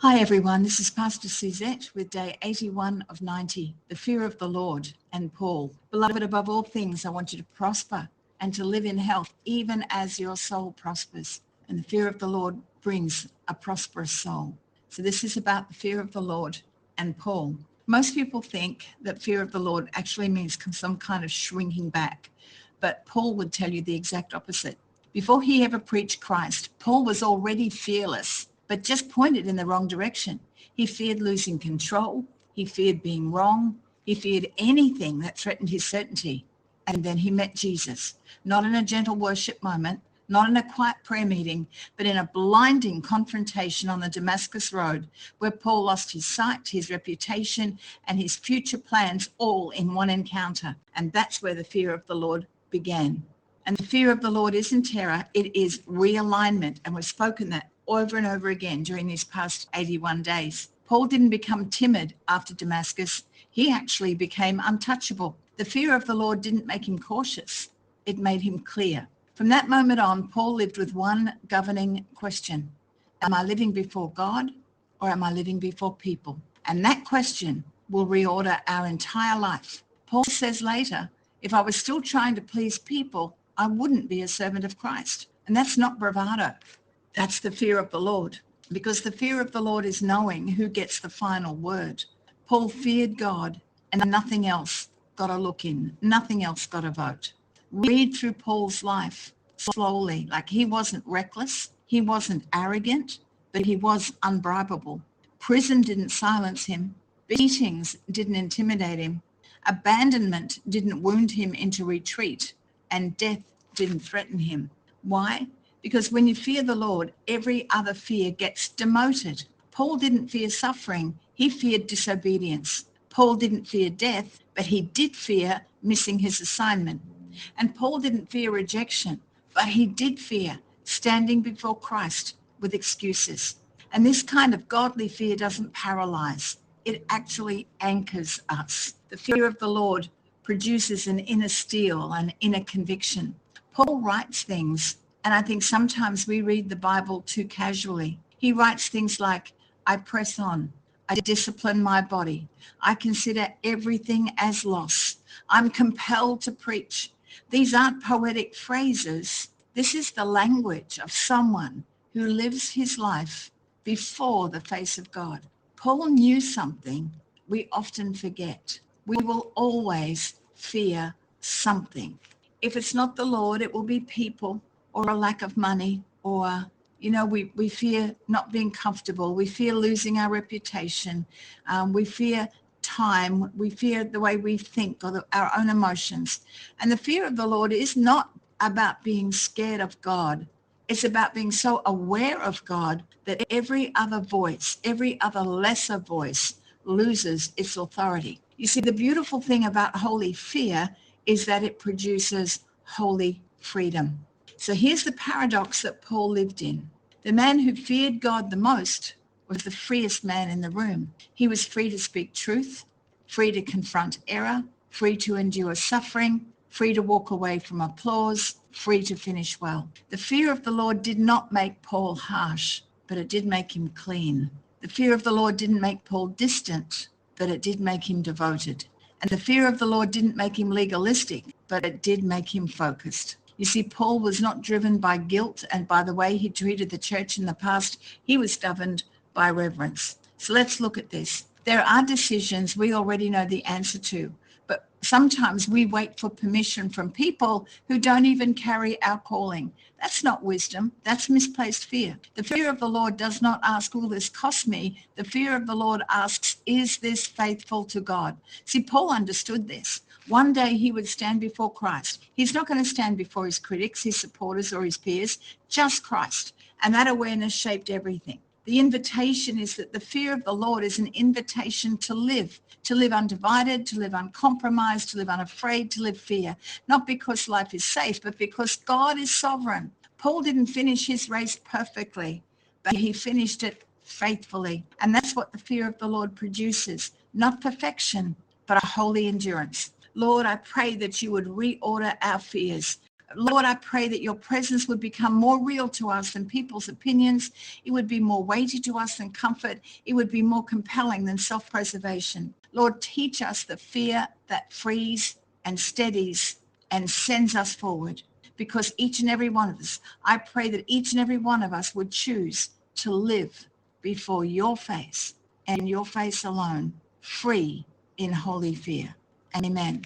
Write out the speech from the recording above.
Hi everyone, this is Pastor Suzette with day 81 of 90, the fear of the Lord and Paul. Beloved, above all things, I want you to prosper and to live in health, even as your soul prospers. And the fear of the Lord brings a prosperous soul. So this is about the fear of the Lord and Paul. Most people think that fear of the Lord actually means some kind of shrinking back, but Paul would tell you the exact opposite. Before he ever preached Christ, Paul was already fearless, but just pointed in the wrong direction. He feared losing control. He feared being wrong. He feared anything that threatened his certainty. And then he met Jesus, not in a gentle worship moment, not in a quiet prayer meeting, but in a blinding confrontation on the Damascus Road, where Paul lost his sight, his reputation, and his future plans all in one encounter. And that's where the fear of the Lord began. And the fear of the Lord isn't terror, it is realignment. And we've spoken that over and over again during these past 81 days. Paul didn't become timid after Damascus. He actually became untouchable. The fear of the Lord didn't make him cautious. It made him clear. From that moment on, Paul lived with one governing question. Am I living before God or am I living before people? And that question will reorder our entire life. Paul says later, if I was still trying to please people, I wouldn't be a servant of Christ. And that's not bravado. That's the fear of the Lord, because the fear of the Lord is knowing who gets the final word. Paul feared God and nothing else got a look in. Nothing else got a vote. Read through Paul's life slowly. Like, he wasn't reckless. He wasn't arrogant, but he was unbribable. Prison didn't silence him. Beatings didn't intimidate him. Abandonment didn't wound him into retreat, and death didn't threaten him. Why? Because when you fear the Lord, every other fear gets demoted. Paul didn't fear suffering, he feared disobedience. Paul didn't fear death, but he did fear missing his assignment. And Paul didn't fear rejection, but he did fear standing before Christ with excuses. And this kind of godly fear doesn't paralyze. It actually anchors us. The fear of the Lord produces an inner steel, an inner conviction. Paul writes things, and I think sometimes we read the Bible too casually. He writes things like, I press on. I discipline my body. I consider everything as loss. I'm compelled to preach. These aren't poetic phrases. This is the language of someone who lives his life before the face of God. Paul knew something we often forget. We will always fear something. If it's not the Lord, it will be people or a lack of money, or, we fear not being comfortable. We fear losing our reputation. We fear time. We fear the way we think or our own emotions. And the fear of the Lord is not about being scared of God. It's about being so aware of God that every other voice, every other lesser voice loses its authority. You see, the beautiful thing about holy fear is that it produces holy freedom. So here's the paradox that Paul lived in. The man who feared God the most was the freest man in the room. He was free to speak truth, free to confront error, free to endure suffering, free to walk away from applause, free to finish well. The fear of the Lord did not make Paul harsh, but it did make him clean. The fear of the Lord didn't make Paul distant, but it did make him devoted. And the fear of the Lord didn't make him legalistic, but it did make him focused. You see, Paul was not driven by guilt and by the way he treated the church in the past. He was governed by reverence. So let's look at this. There are decisions we already know the answer to, but sometimes we wait for permission from people who don't even carry our calling. That's not wisdom. That's misplaced fear. The fear of the Lord does not ask, will this cost me? The fear of the Lord asks, is this faithful to God? See, Paul understood this. One day he would stand before Christ. He's not going to stand before his critics, his supporters, or his peers, just Christ. And that awareness shaped everything. The invitation is that the fear of the Lord is an invitation to live undivided, to live uncompromised, to live unafraid, to live fear. Not because life is safe, but because God is sovereign. Paul didn't finish his race perfectly, but he finished it faithfully. And that's what the fear of the Lord produces. Not perfection, but a holy endurance. Lord, I pray that you would reorder our fears. Lord, I pray that your presence would become more real to us than people's opinions. It would be more weighty to us than comfort. It would be more compelling than self-preservation. Lord, teach us the fear that frees and steadies and sends us forward. Because each and every one of us, I pray that each and every one of us would choose to live before your face and your face alone, free in holy fear. Amen.